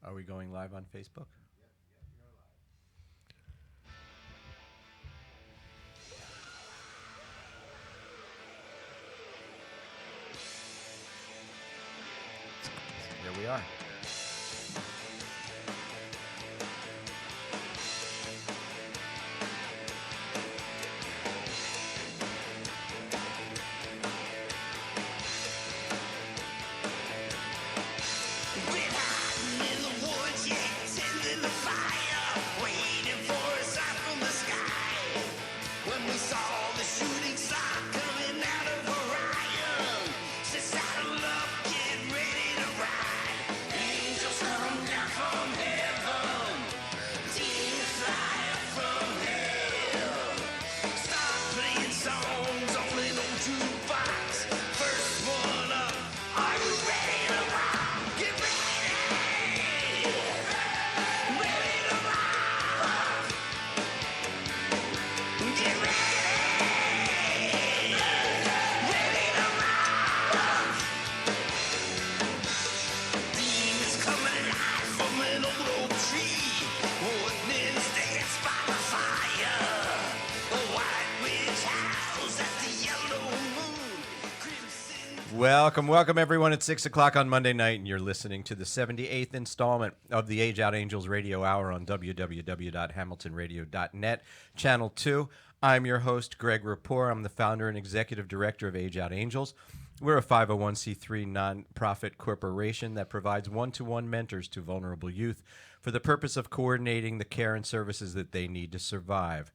Are we going live on Facebook? Here we are. Welcome everyone. It's 6 o'clock on Monday night, and you're listening to the 78th installment of the Age Out Angels Radio Hour on www.hamiltonradio.net, Channel 2. I'm your host, Greg Rapport. I'm the founder and executive director of Age Out Angels. We're a 501c3 nonprofit corporation that provides one-to-one mentors to vulnerable youth for the purpose of coordinating the care and services that they need to survive.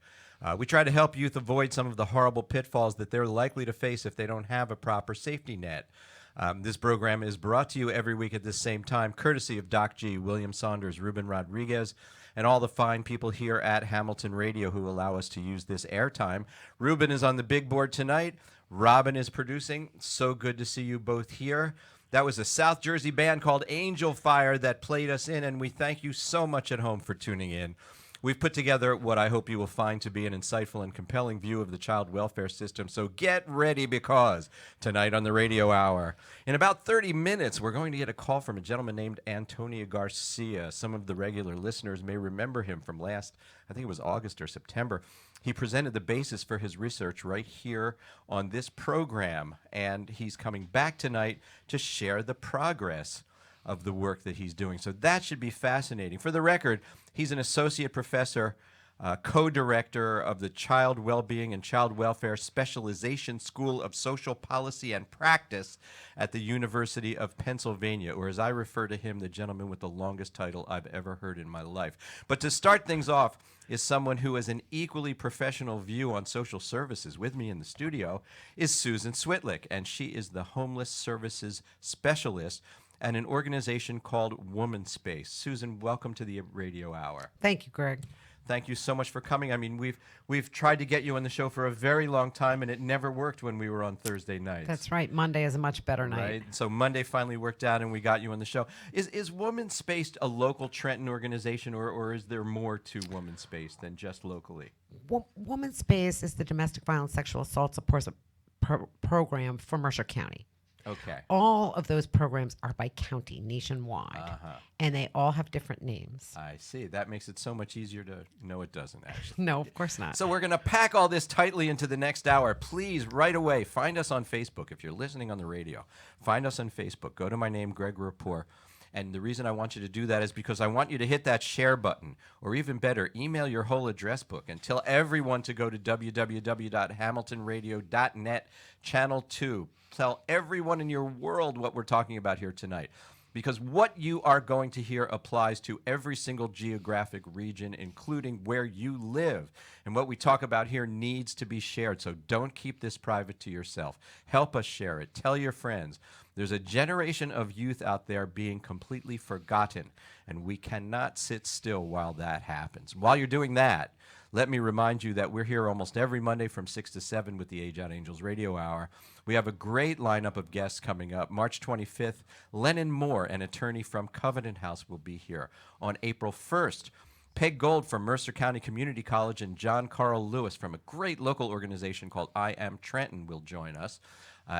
We try to help youth avoid some of the horrible pitfalls that they're likely to face if they don't have a proper safety net. This program is brought to you every week at the same time, courtesy of Doc G, William Saunders, Ruben Rodriguez, and all the fine people here at Hamilton Radio who allow us to use this airtime. Ruben is on the big board tonight. Robin is producing. So good to see you both here. That was a South Jersey band called Angel Fire that played us in, and we thank you so much at home for tuning in. We've put together what I hope you will find to be an insightful and compelling view of the child welfare system, so get ready because tonight on the Radio Hour, in about 30 minutes, we're going to get a call from a gentleman named Antonio Garcia. Some of the regular listeners may remember him from last, I think it was August or September. He presented the basis for his research right here on this program, and he's coming back tonight to share the progress of the work that he's doing. So that should be fascinating. For the record, he's an associate professor, co-director of the Child Wellbeing and Child Welfare Specialization School of Social Policy and Practice at the University of Pennsylvania, or as I refer to him, the gentleman with the longest title I've ever heard in my life. But to start things off is someone who has an equally professional view on social services. With me in the studio is Susan Switlick, and she is the Homeless Services Specialist and an organization called Womanspace. Susan, welcome to the Radio Hour. Thank you, Greg. Thank you so much for coming. I mean, we've tried to get you on the show for a very long time, and it never worked when we were on Thursday nights. That's right. Monday is a much better night. Right. So Monday finally worked out, and we got you on the show. Is Womanspace a local Trenton organization, or is there more to Womanspace than just locally? Womanspace is the domestic violence, sexual assault support program for Mercer County. Okay. All of those programs are by county nationwide, and they all have different names. I see. That makes it so much easier to... No, it doesn't, actually. No, of course not. So we're going to pack all this tightly into the next hour. Please, right away, find us on Facebook. If you're listening on the radio, find us on Facebook. Go to my name, Greg Rapport. And the reason I want you to do that is because I want you to hit that share button, or even better, email your whole address book and tell everyone to go to www.hamiltonradio.net, Channel 2. Tell everyone in your world what we're talking about here tonight. Because what you are going to hear applies to every single geographic region, including where you live. And what we talk about here needs to be shared, so don't keep this private to yourself. Help us share it. Tell your friends. There's a generation of youth out there being completely forgotten, and we cannot sit still while that happens. While you're doing that, let me remind you that we're here almost every Monday from 6 to 7 with the Age Out Angels Radio Hour. We have a great lineup of guests coming up. March 25th, Lennon Moore, an attorney from Covenant House, will be here. On April 1st, Peg Gold from Mercer County Community College and John Carl Lewis from a great local organization called I Am Trenton will join us.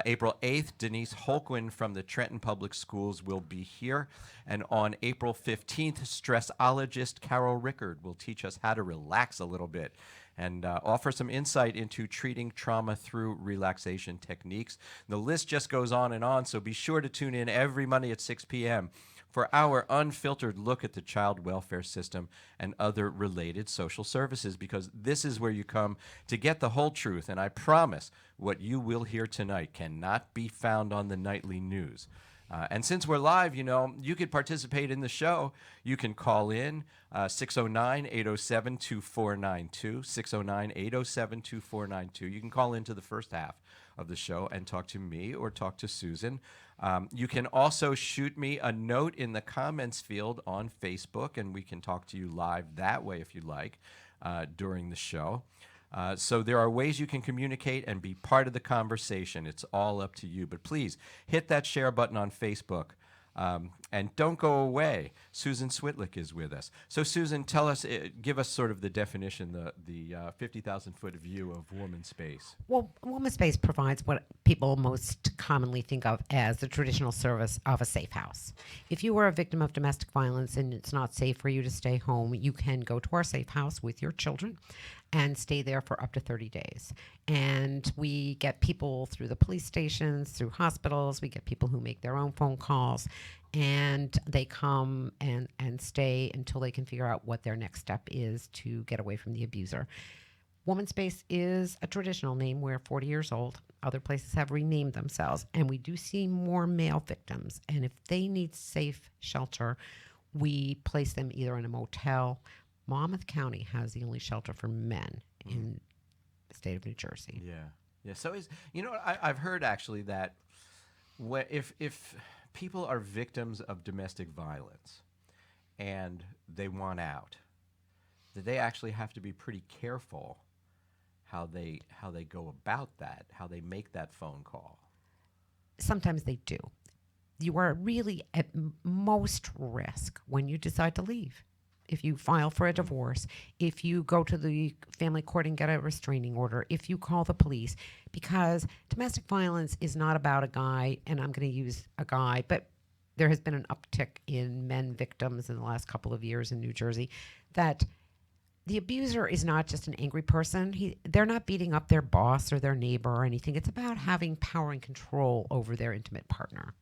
April 8th, Denise Holquin from the Trenton Public Schools will be here. And on April 15th, stressologist Carol Rickard will teach us how to relax a little bit and offer some insight into treating trauma through relaxation techniques. The list just goes on, so be sure to tune in every Monday at 6 p.m. for our unfiltered look at the child welfare system and other related social services, because this is where you come to get the whole truth. And I promise what you will hear tonight cannot be found on the nightly news. And since we're live, you could participate in the show. You can call in 609-807-2492, 609-807-2492. You can call into the first half of the show and talk to me or talk to Susan. You can also shoot me a note in the comments field on Facebook, and we can talk to you live that way if you like during the show. So there are ways you can communicate and be part of the conversation. It's all up to you. But please hit that share button on Facebook. And don't go away. Susan Switlick is with us. So Susan, give us sort of the definition, the 50,000-foot view of Womanspace. Well, Womanspace provides what people most commonly think of as the traditional service of a safe house. If you are a victim of domestic violence and it's not safe for you to stay home, you can go to our safe house with your children and stay there for up to 30 days. And we get people through the police stations, through hospitals. We get people who make their own phone calls, and they come and stay until they can figure out what their next step is to get away from the abuser. Womanspace is a traditional name. We're 40 years old. Other places have renamed themselves, and we do see more male victims. And if they need safe shelter, we place them either in a motel. Monmouth County has the only shelter for men in the state of New Jersey. Yeah. So I've heard actually that if people are victims of domestic violence and they want out, that they actually have to be pretty careful how they go about that, how they make that phone call. Sometimes they do. You are really at most risk when you decide to leave. If you file for a divorce, if you go to the family court and get a restraining order, if you call the police, because domestic violence is not about a guy, and I'm going to use a guy, but there has been an uptick in men victims in the last couple of years in New Jersey, that the abuser is not just an angry person. They're not beating up their boss or their neighbor or anything. It's about having power and control over their intimate partner.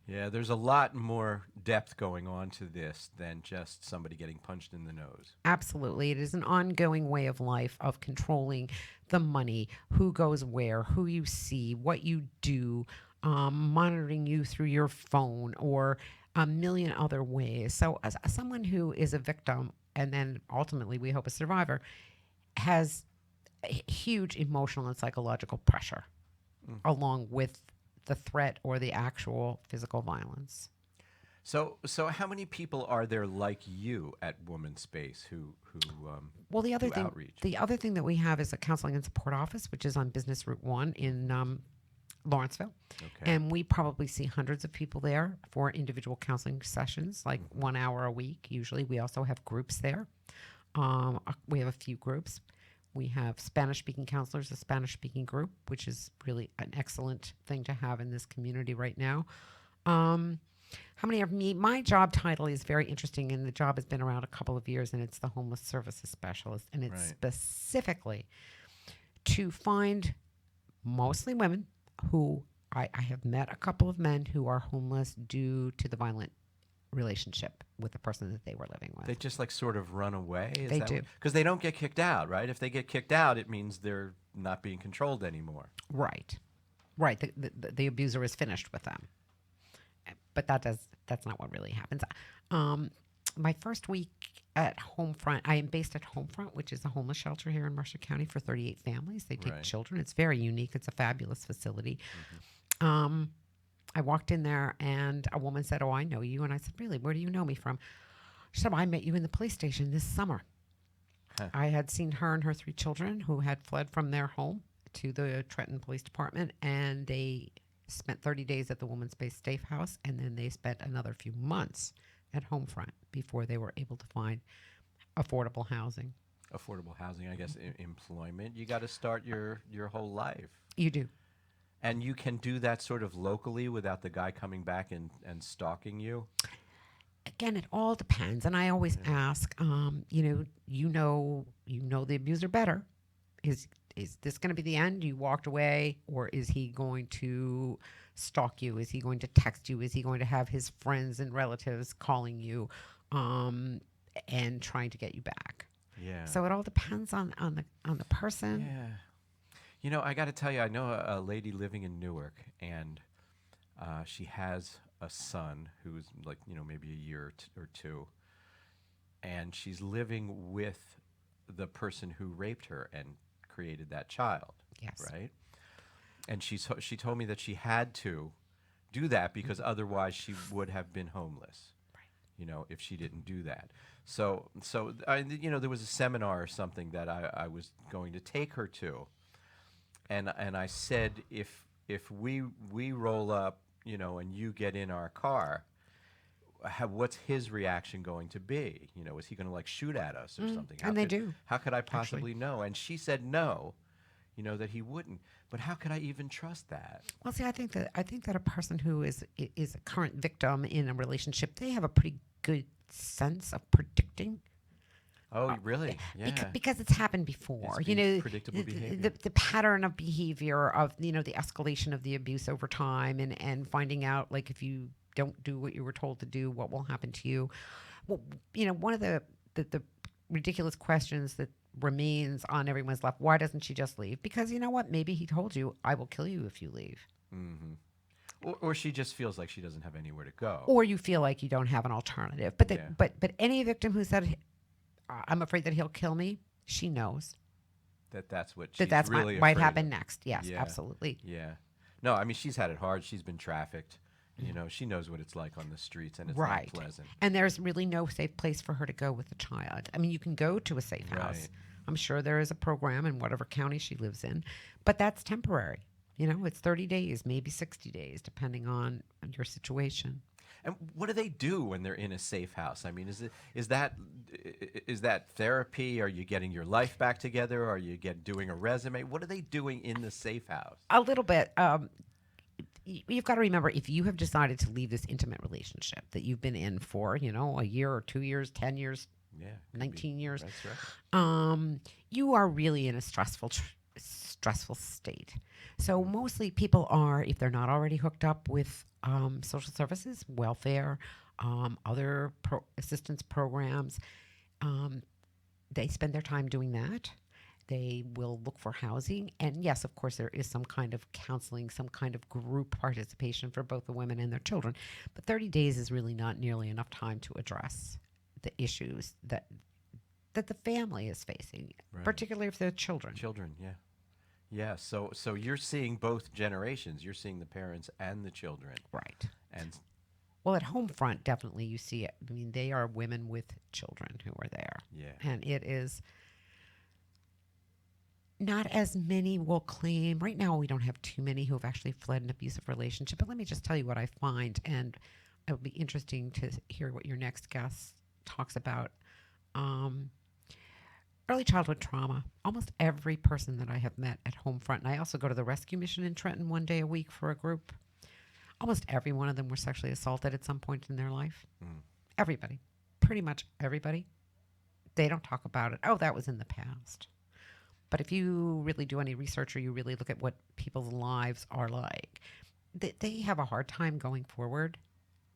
Yeah, there's a lot more depth going on to this than just somebody getting punched in the nose. Absolutely. It is an ongoing way of life of controlling the money, who goes where, who you see, what you do, monitoring you through your phone or a million other ways. So as someone who is a victim and then ultimately we hope a survivor has huge emotional and psychological pressure along with the threat or the actual physical violence. So how many people are there like you at Womanspace who well, the other thing, outreach? The other thing that we have is a counseling and support office, which is on Business Route 1 in Lawrenceville. Okay. And we probably see hundreds of people there for individual counseling sessions, like 1 hour a week. Usually we also have groups there. We have a few groups. We have Spanish-speaking counselors, a Spanish-speaking group, which is really an excellent thing to have in this community right now. How many of me? My job title is very interesting, and the job has been around a couple of years, and it's the Homeless Services Specialist, and it's specifically to find mostly women who I have met a couple of men who are homeless due to the violent relationship with the person that they were living with. They just sort of run away? They do. Because they don't get kicked out, right? If they get kicked out, it means they're not being controlled anymore. Right. The abuser is finished with them. But that's not what really happens. My first week at Homefront, I am based at Homefront, which is a homeless shelter here in Mercer County for 38 families. They take children. It's very unique. It's a fabulous facility. I walked in there and a woman said, "Oh, I know you." And I said, "Really? Where do you know me from?" She said, "I met you in the police station this summer." Huh. I had seen her and her 3 children who had fled from their home to the Trenton Police Department, and they spent 30 days at the Womanspace Safe House, and then they spent another few months at Homefront before they were able to find affordable housing. Affordable housing, I guess, employment. You got to start your whole life. You do. And you can do that sort of locally without the guy coming back and stalking you? Again, it all depends, and I always ask, you know the abuser better. Is this going to be the end? You walked away, or is he going to stalk you? Is he going to text you? Is he going to have his friends and relatives calling you, and trying to get you back? Yeah. So it all depends on the person. Yeah. You know, I got to tell you, I know a lady living in Newark, and she has a son who's like, maybe a year or two, and she's living with the person who raped her and created that child. Yes. Right? And she told me that she had to do that because otherwise she would have been homeless. If she didn't do that. So there was a seminar or something that I was going to take her to, and I said, if we roll up, and you get in our car, what's his reaction going to be? Is he going to like shoot at us or something? And they do. How could I possibly know? And she said no, that he wouldn't. But how could I even trust that? Well, see, I think that a person who is a current victim in a relationship, they have a pretty good sense of predicting. Oh, really? Yeah. Because it's happened before. It's predictable behavior. The pattern of behavior of the escalation of the abuse over time, and finding out, like, if you don't do what you were told to do, what will happen to you. Well, one of the ridiculous questions that remains on everyone's lap: why doesn't she just leave? Because you know what? Maybe he told you, I will kill you if you leave. Mm-hmm. Or she just feels like she doesn't have anywhere to go. Or you feel like you don't have an alternative. But but any victim who said, I'm afraid that he'll kill me, she knows that's what she's that's really might afraid happen of. next. Yes, Yeah. absolutely. Yeah. No, I mean, she's had it hard. She's been trafficked. She knows what it's like on the streets, and it's Right. not pleasant. And there's really no safe place for her to go with the child. I mean, you can go to a safe house. Right. I'm sure there is a program in whatever county she lives in, but that's temporary. It's 30 days, maybe 60 days, depending on your situation. And what do they do when they're in a safe house? I mean, is that therapy? Are you getting your life back together? Are you doing a resume? What are they doing in the safe house? A little bit. You've got to remember, if you have decided to leave this intimate relationship that you've been in for, a year or 2 years, 10 years, Yeah, 19 years, that's right. you are really in a stressful state. So mostly people are, if they're not already hooked up with social services, welfare, other assistance programs, they spend their time doing that. They will look for housing. And yes, of course, there is some kind of counseling, some kind of group participation for both the women and their children. But 30 days is really not nearly enough time to address the issues that the family is facing, Right. particularly if they're children. Children, yeah. Yeah, so you're seeing both generations. You're seeing the parents and the children. Right. And Well, at Homefront, definitely you see it. I mean, they are women with children who are there. yeah. And it is not as many will claim. Right now, we don't have too many who have actually fled an abusive relationship. But let me just tell you what I find, and it'll be interesting to hear what your next guest talks about. Early childhood trauma. Almost every person that I have met at Homefront, and I also go to the rescue mission in Trenton one day a week for a group. Almost every one of them were sexually assaulted at some point in their life. Everybody. Pretty much everybody. They don't talk about it. Oh, that was in the past. But if you really do any research, or you really look at what people's lives are like, they have a hard time going forward.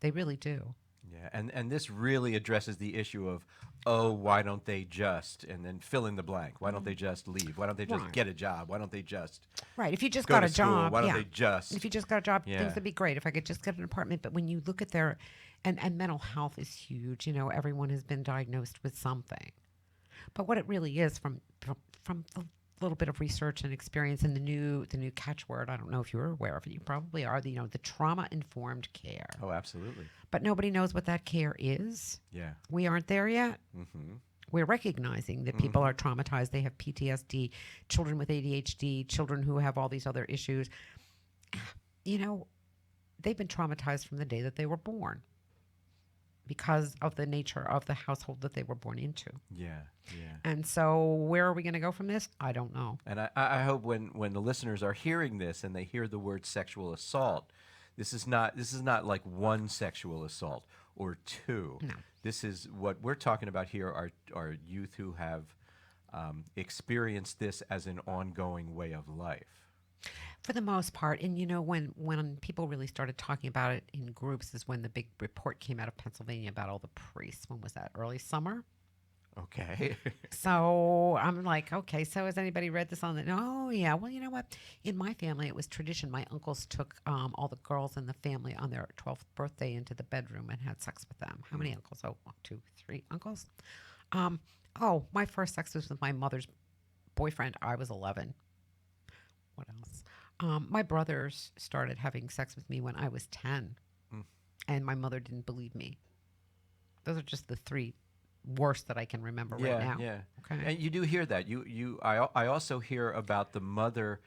They really do. Yeah, and this really addresses the issue of, oh, why don't they just, and then fill in the blank. Why don't they just leave? Why don't they just Right. get a job? Why don't they just Right. If you just go got to a school? job, Why don't yeah. they just? If you just got a job, Yeah. things would be great. If I could just get an apartment. But when you look at their, and mental health is huge. Everyone has been diagnosed with something. But what it really is, from the little bit of research and experience, and the new catchword, I don't know if you're aware of it. You probably are. The trauma informed care. Oh, absolutely. But nobody knows what that care is. Yeah. We aren't there yet. Mm-hmm. We're recognizing that people are traumatized. They have PTSD, children with ADHD, children who have all these other issues. They've been traumatized from the day that they were born. because of the nature of the household that they were born into. Yeah, yeah. And so where are we going to go from this? I don't know. And I hope when the listeners are hearing this and they hear the word sexual assault, this is not like one sexual assault or two. No. This is what we're talking about here are youth who have experienced this as an ongoing way of life. For the most part, and when people really started talking about it in groups is when the big report came out of Pennsylvania about all the priests. When was that? Early summer? Okay. So I'm like, okay, so has anybody read this on the? Oh, yeah. Well, you know what? In my family, it was tradition. My uncles took all the girls in the family on their 12th birthday into the bedroom and had sex with them. How many uncles? Oh, 1, 2, 3 uncles. My first sex was with my mother's boyfriend. I was 11. What else? My brothers started having sex with me when I was 10, and my mother didn't believe me. Those are just the 3 worst that I can remember right now. Yeah. Okay. And you do hear that. I also hear about the mother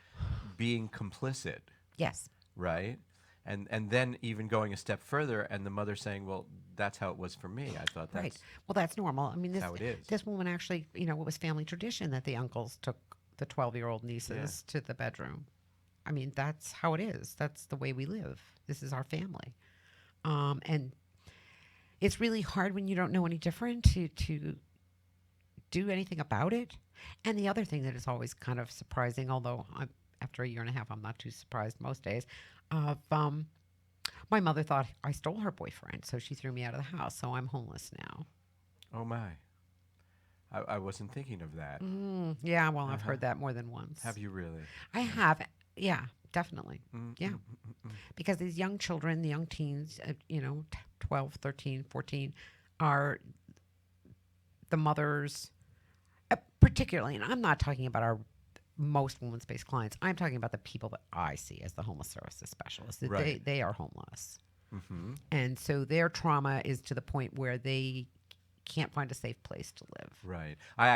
being complicit, Yes. right? And then even going a step further and the mother saying, "Well, that's how it was for me." I thought that's Right. Well, that's normal. I mean, how it is. this woman actually, it was family tradition that the uncles took the 12-year-old nieces to the bedroom. I mean, that's how it is. That's the way we live. This is our family. And it's really hard when you don't know any different to do anything about it. And the other thing that is always kind of surprising, although after a year and a half, I'm not too surprised most days, of my mother thought I stole her boyfriend, so she threw me out of the house. So I'm homeless now. Oh my. I wasn't thinking of that. Yeah, well, I've heard that more than once. Have you really? I have. Yeah, definitely. Yeah. Because these young children, the young teens, 12, 13, 14, are the mothers, particularly, and I'm not talking about our most Womanspace clients. I'm talking about the people that I see as the homeless services specialists. That Right. they are homeless. Mm-hmm. And so their trauma is to the point where they can't find a safe place to live. Right. I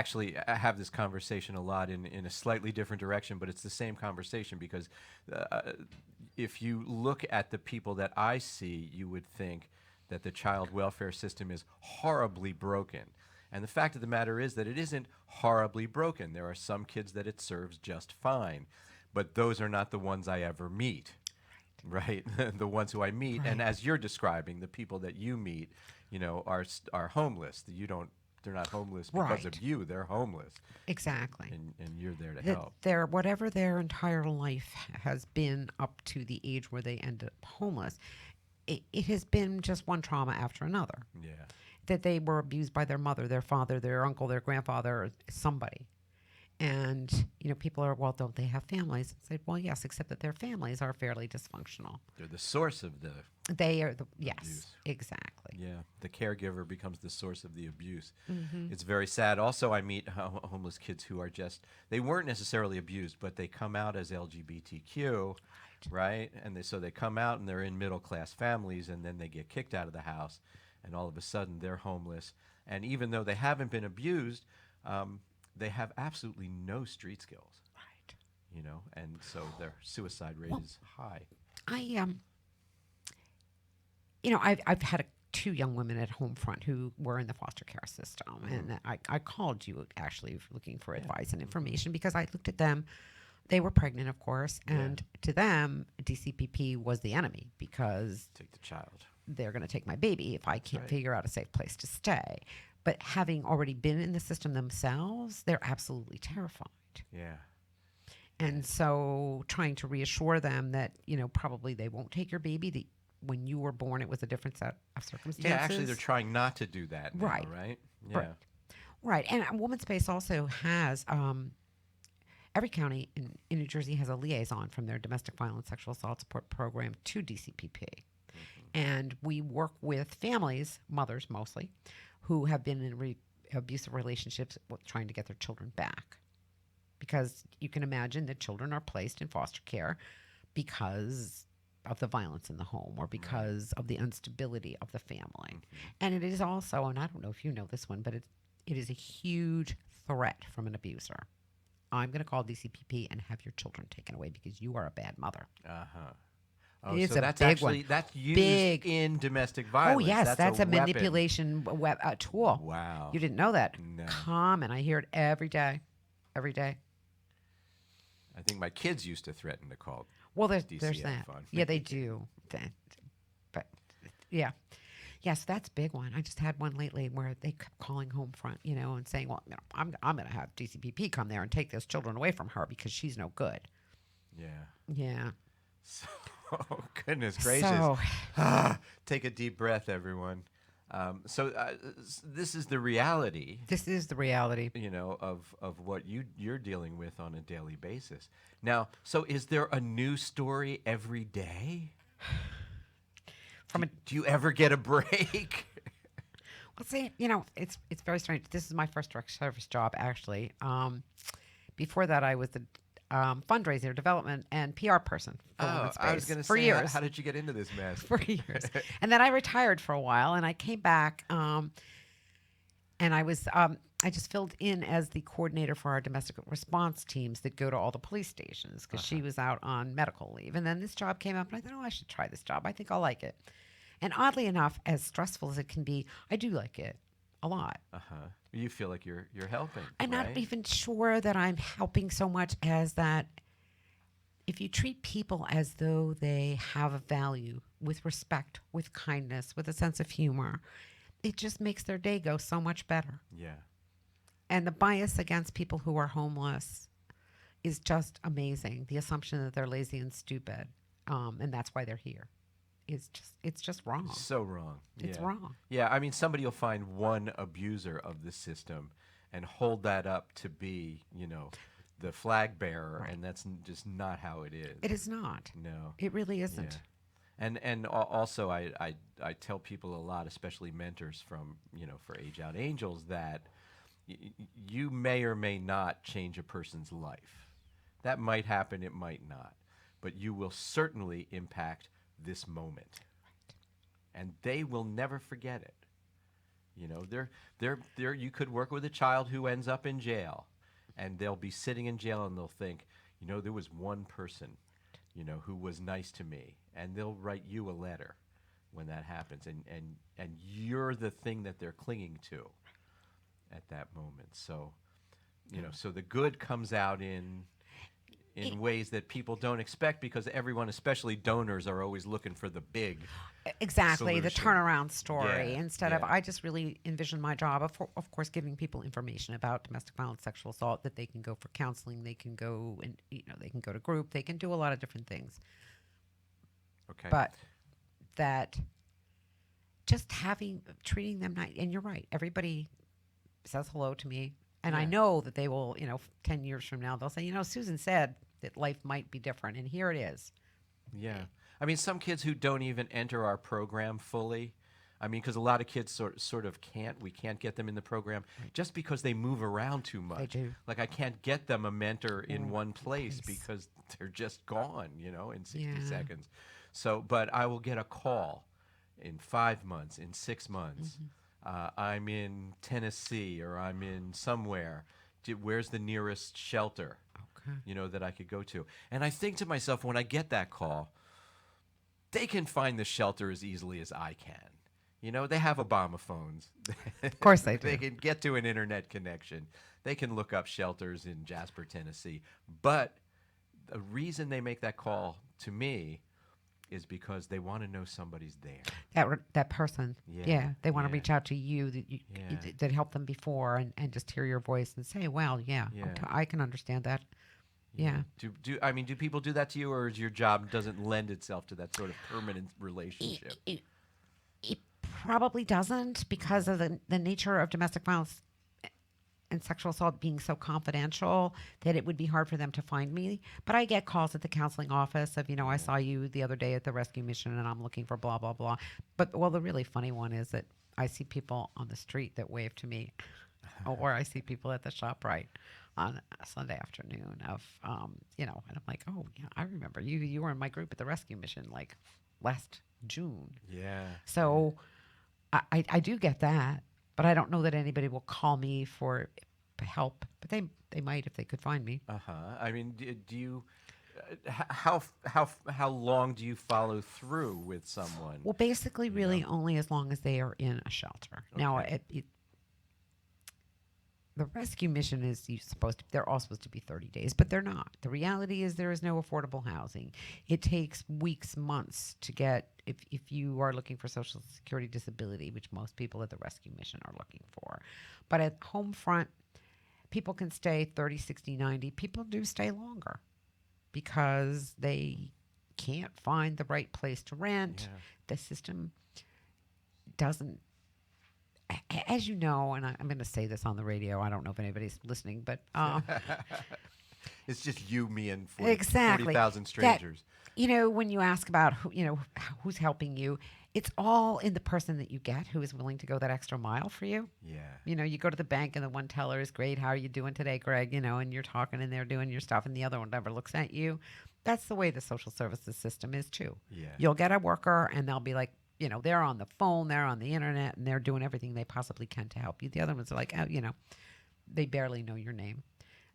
have this conversation a lot in a slightly different direction, but it's the same conversation because if you look at the people that I see, you would think that the child welfare system is horribly broken. And the fact of the matter is that it isn't horribly broken. There are some kids that it serves just fine, but those are not the ones I ever meet. Right, the ones who I meet, and as you're describing, the people that you meet, are homeless. They're not homeless because of you. They're homeless. Exactly. And you're there to help. Whatever their entire life has been up to the age where they end up homeless, it has been just one trauma after another. Yeah. That they were abused by their mother, their father, their uncle, their grandfather, or somebody. And, people are, well, don't they have families? I said, well, yes, except that their families are fairly dysfunctional. They're the source of the They are yes, abuse. Exactly. Yeah, the caregiver becomes the source of the abuse. Mm-hmm. It's very sad. Also, I meet homeless kids who are they weren't necessarily abused, but they come out as LGBTQ, right? And so they come out and they're in middle-class families, and then they get kicked out of the house, and all of a sudden they're homeless. And even though they haven't been abused, they have absolutely no street skills. Right. And so their suicide rate is high. I've had 2 young women at Homefront who were in the foster care system, and I called you actually looking for advice and information because I looked at them. They were pregnant, of course, and to them, DCPP was the enemy because Take the child. they're going to take my baby if I can't figure out a safe place to stay. But having already been in the system themselves, they're absolutely terrified. Yeah. And so trying to reassure them that, probably they won't take your baby. When you were born, it was a different set of circumstances. Yeah, actually, they're trying not to do that now, right? Yeah. Right. And Womanspace also has, every county in New Jersey has a liaison from their domestic violence sexual assault support program to DCPP. And we work with families, mothers mostly, who have been in abusive relationships trying to get their children back. Because you can imagine that children are placed in foster care because of the violence in the home or because of the instability of the family. And it is also, and I don't know if you know this one, but it is a huge threat from an abuser. I'm going to call DCPP and have your children taken away because you are a bad mother. Uh-huh. Oh, It's so a that's big actually one. that's used Big. in domestic Oh violence. yes, that's a weapon. manipulation tool. Wow. You didn't know that? No. Common. I hear it every day. Every day. I think my kids used to threaten to call Well, there's DCF that. on Yeah, me. they do. But yeah. Yes, that's a big one. I just had one lately where they kept calling home front, and saying, "Well, I'm going to have DCPP come there and take those children away from her because she's no good." Yeah. Yeah. So, oh, goodness gracious. So, Take a deep breath, everyone. This is the reality, this is the reality. of what you're dealing with on a daily basis. Now, so is there a new story every day? Do you ever get a break? Well, see, it's very strange. This is my first direct service job, actually. Before that, I was the fundraiser, development, and PR person for Womanspace I was going to for say, years. how did you get into this mess? For years, and then I retired for a while, and I came back, and I was I just filled in as the coordinator for our domestic response teams that go to all the police stations because she was out on medical leave, and then this job came up, and I thought, oh, I should try this job. I think I'll like it. And oddly enough, as stressful as it can be, I do like it a lot. You feel like you're helping. I'm right? not even sure that I'm helping so much as that if you treat people as though they have a value with respect, with kindness, with a sense of humor, it just makes their day go so much better. Yeah. And the bias against people who are homeless is just amazing. The assumption that they're lazy and stupid, and that's why they're here. It's just wrong. So wrong. It's wrong. Yeah, I mean, somebody will find one abuser of the system and hold that up to be, the flag bearer, and that's just not how it is. It is not. No. It really isn't. Yeah. And also, I tell people a lot, especially mentors from, for Age Out Angels, that you may or may not change a person's life. That might happen, it might not. But you will certainly impact this moment. And they will never forget it. You could work with a child who ends up in jail, and they'll be sitting in jail and they'll think, there was one person, who was nice to me, and they'll write you a letter when that happens, and you're the thing that they're clinging to at that moment. So, so the good comes out in ways that people don't expect because everyone, especially donors, are always looking for the big Exactly, the solution. turnaround story instead of, yeah. I just really envision my job of course giving people information about domestic violence, sexual assault, that they can go for counseling, they can go and they can go to group, they can do a lot of different things. Okay. But that just treating them nice, and you're right, everybody says hello to me, and I Yeah. know that they will, 10 years from now they'll say, Susan said that life might be different, and here it is. Yeah. I mean, some kids who don't even enter our program fully, because a lot of kids sort of we can't get them in the program just because they move around too much. They do. Like, I can't get them a mentor in one place because they're just gone, in 60 Yeah. seconds. So, but I will get a call in 5 months, in 6 months. I'm in Tennessee or I'm in somewhere. Where's the nearest shelter, that I could go to? And I think to myself, when I get that call, they can find the shelter as easily as I can. They have Obama phones. Of course they do. They can get to an internet connection. They can look up shelters in Jasper, Tennessee. But the reason they make that call to me is because they want to know somebody's there. That person, they want to reach out to you that helped them before, and just hear your voice and say, well, I can understand that. Yeah. Do people do that to you, or is your job doesn't lend itself to that sort of permanent relationship? It probably doesn't, because of the nature of domestic violence and sexual assault being so confidential that it would be hard for them to find me. But I get calls at the counseling office of, I saw you the other day at the rescue mission and I'm looking for blah, blah, blah. But, the really funny one is that I see people on the street that wave to me, or I see people at the ShopRite on a Sunday afternoon and I'm like, oh, yeah, I remember you were in my group at the rescue mission like last June. Yeah. So I do get that, but I don't know that anybody will call me for help. But they might if they could find me. I mean, do How long do you follow through with someone? Well, basically, You know? really only as long as they are in a shelter. Now, Okay. the rescue mission is they're all supposed to be 30 days, but they're not. The reality is there is no affordable housing. It takes weeks, months to get, if you are looking for Social Security disability, which most people at the rescue mission are looking for. But at home front, people can stay 30, 60, 90. People do stay longer because they can't find the right place to rent. Yeah. The system doesn't, as you know, and I'm going to say this on the radio. I don't know if anybody's listening, but It's just you, me, and exactly 40,000 that, strangers. when you ask about who's helping you, it's all in the person that you get who is willing to go that extra mile for you. Yeah. You go to the bank and the one teller is great. How are you doing today, Greg? And you're talking and they're doing your stuff, and the other one never looks at you. That's the way the social services system is too. Yeah. You'll get a worker and they'll be like, they're on the phone, they're on the internet, and they're doing everything they possibly can to help you. The other ones are like, they barely know your name.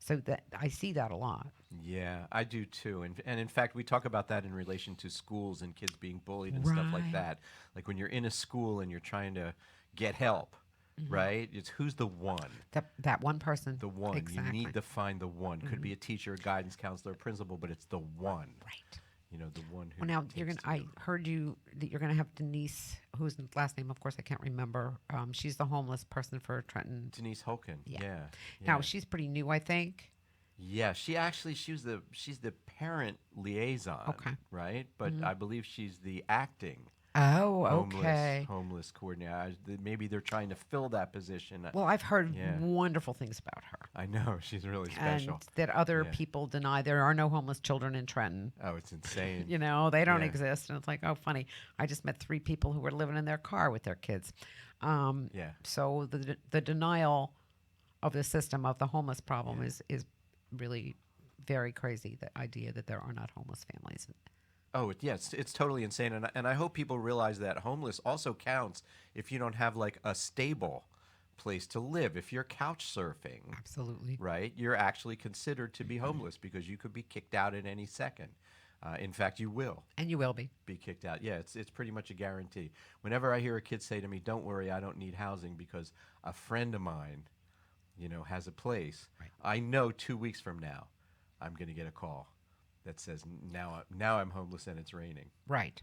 So that I see that a lot. Yeah, I do too. And in fact, we talk about that in relation to schools and kids being bullied and stuff like Right. that. Like when you're in a school and you're trying to get help, right? It's who's the one? That one person. The one. Exactly. You need to find the one. Could be a teacher, a guidance counselor, a principal, but it's the one. Right. The one who Well, now takes to I you. heard that you're gonna have Denise, whose last name, of course, I can't remember. She's the homeless person for Trenton. Denise Hoken. Yeah. Yeah. Now she's pretty new, I think. Yeah, she's the parent liaison. Okay. Right? But I believe she's the acting Oh, okay. homeless coordinator. Maybe they're trying to fill that position. Well, I've heard Yeah. wonderful things about her, I know she's really special. and that other Yeah. people deny there are no homeless children in Trenton. Oh, it's insane. They don't Yeah. exist, and it's like, oh, funny. I just met 3 people who were living in their car with their kids. Yeah. So the denial of the system of the homeless problem is really very crazy. The idea that there are not homeless families. Oh, it's totally insane, and I hope people realize that homeless also counts if you don't have like a stable place to live. If you're couch surfing, Absolutely. right, you're actually considered to be homeless because you could be kicked out at any second. In fact, you will And you will be. be kicked out. Yeah, it's pretty much a guarantee. Whenever I hear a kid say to me, "Don't worry, I don't need housing because a friend of mine, has a place," Right. I know 2 weeks from now, I'm going to get a call that says, "Now I'm homeless and it's raining." Right.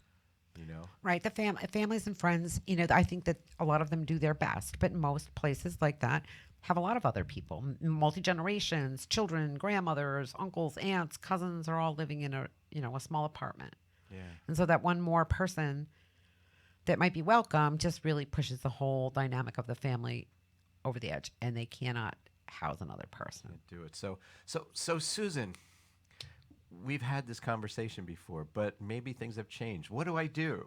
You know? Right. The families and friends, I think that a lot of them do their best, but most places like that have a lot of other people, multi generations, children, grandmothers, uncles, aunts, cousins are all living in a small apartment. Yeah. And so that one more person that might be welcome just really pushes the whole dynamic of the family over the edge, and they cannot house another person. Can't do it. So Susan, we've had this conversation before, but maybe things have changed. What do I do?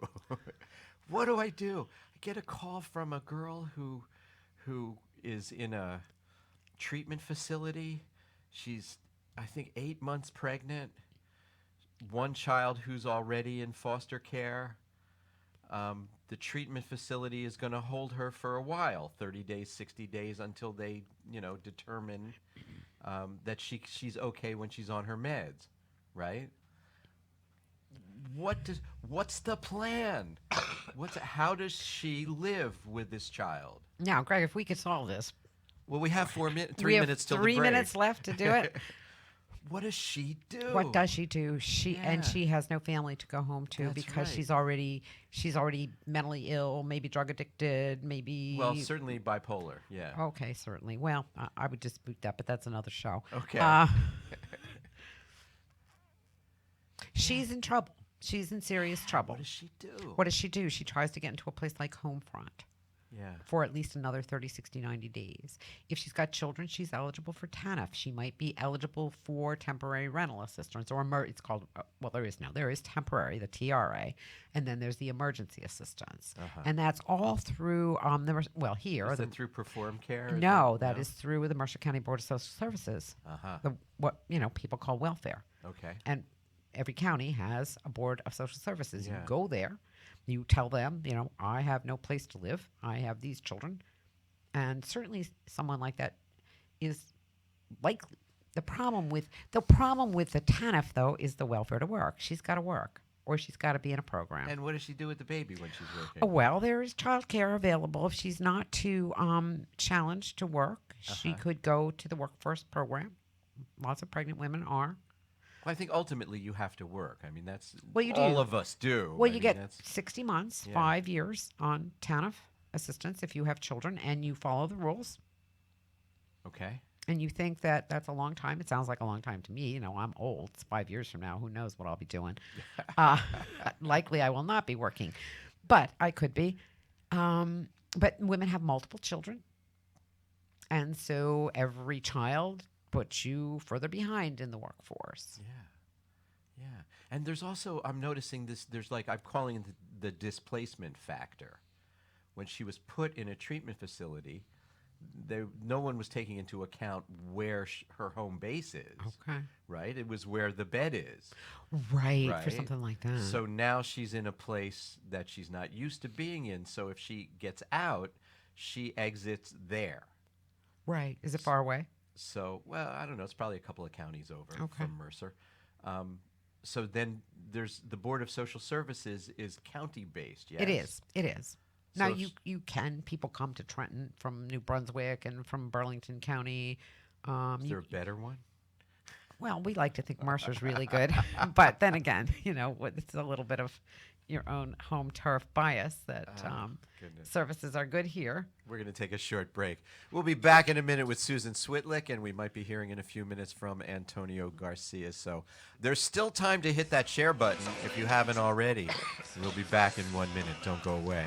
What do I do? I get a call from a girl who is in a treatment facility. She's, I think, 8 months pregnant. One child who's already in foster care. The treatment facility is going to hold her for a while, 30 days, 60 days, until they, determine that she's okay when she's on her meds, right? What's the plan? How does she live with this child? Now, Greg, if we could solve this, Well, we have 3 we have minutes till the 3 break. minutes left to do it. What does she do? What does she do? Yeah. She has no family to go home to That's because right. she's already mentally ill, maybe drug addicted, maybe. Well, certainly bipolar. Yeah. Okay, certainly. Well, I would dispute that, but that's another show. Okay. She's in trouble. She's in serious trouble. What does she do? What does she do? She tries to get into a place like Homefront Yeah. for at least another 30, 60, 90 days. If she's got children, she's eligible for TANF. She might be eligible for temporary rental assistance or it's called, there is temporary, the TRA, and then there's the emergency assistance. And that's all through, here. Is it through Perform Care? No, that is through the Mercer County Board of Social Services, Uh-huh. what people call welfare. Okay. And every county has a board of social services. Yeah. You go there, you tell them, I have no place to live. I have these children. And certainly someone like that is likely The problem with the TANF though is the welfare to work. She's got to work, or she's got to be in a program. And what does she do with the baby when she's Oh, working? well, there is childcare available if she's not too challenged to work. She Uh-huh. could go to the workforce program. Lots of pregnant women are. Well, I think ultimately you have to work. I mean, that's Well, you all do. of us do. Well, I you mean, get that's 60 months, yeah. 5 years on TANF assistance if you have children and you follow the rules. Okay. And you think that that's a long time. It sounds like a long time to me. You know, I'm old. It's 5 years from now. Who knows what I'll be doing? uh, Likely, I will not be working, but I could be. But women have multiple children, and so every child puts you further behind in the workforce. Yeah. Yeah. And there's also, I'm noticing this, there's like, I'm calling it the displacement factor. When she was put in a treatment facility, no one was taking into account where her home base is, Okay. right? It was where the bed is, Right, for right? something like that. So now she's in a place that she's not used to being in. So if she gets out, she exits there. Right. Is it far away? So, well, I don't know. It's probably a couple of counties over Okay. from Mercer. So then there's the Board of Social Services is county based, yes? It is. It is. So Now if people come to Trenton from New Brunswick and from Burlington County. Is there a better one? Well, we like to think Mercer's really good, but then again, it's a little bit of your own home turf bias that Goodness. services are good here. We're going to take a short break. We'll be back in a minute with Susan Switlick, and we might be hearing in a few minutes from Antonio Garcia. So there's still time to hit that share button if you haven't already. We'll be back in 1 minute. Don't go away.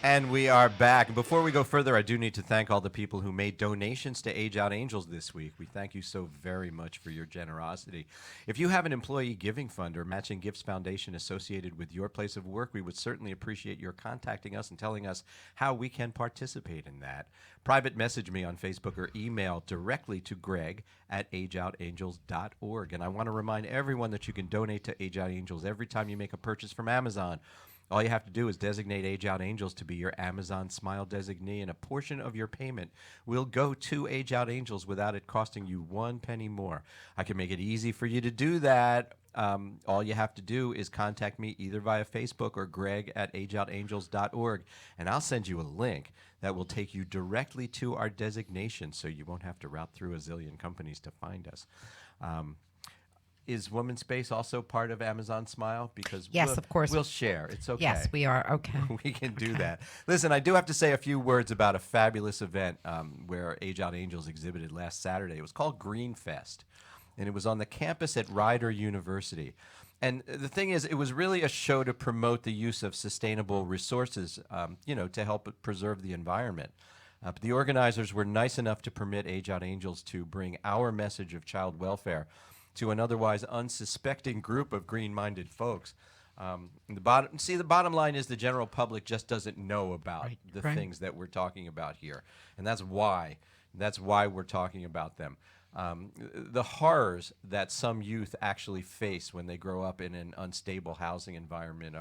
And we are back. Before we go further, I do need to thank all the people who made donations to Age Out Angels this week. We thank you so very much for your generosity. If you have an employee giving fund or matching gifts foundation associated with your place of work, we would certainly appreciate your contacting us and telling us how we can participate in that. Private message me on Facebook or email directly to greg@ageoutangels.org. And I want to remind everyone that you can donate to Age Out Angels every time you make a purchase from Amazon. All you have to do is designate Age Out Angels to be your Amazon Smile designee, and a portion of your payment will go to Age Out Angels without it costing you 1 penny more. I can make it easy for you to do that. All you have to do is contact me either via Facebook or greg@ageoutangels.org, and I'll send you a link that will take you directly to our designation, so you won't have to route through a zillion companies to find us. Is Womanspace also part of Amazon Smile? Because Yes, of course. we'll share. It's okay. Yes, we are. Okay. We can do that. Listen, I do have to say a few words about a fabulous event where Age Out Angels exhibited last Saturday. It was called Green Fest, and it was on the campus at Rider University. And the thing is, it was really a show to promote the use of sustainable resources, to help preserve the environment. But the organizers were nice enough to permit Age Out Angels to bring our message of child welfare to an otherwise unsuspecting group of green-minded folks. The bottom line is the general public just doesn't know about the right. things that we're talking about here, and that's why we're talking about them. The horrors that some youth actually face when they grow up in an unstable housing environment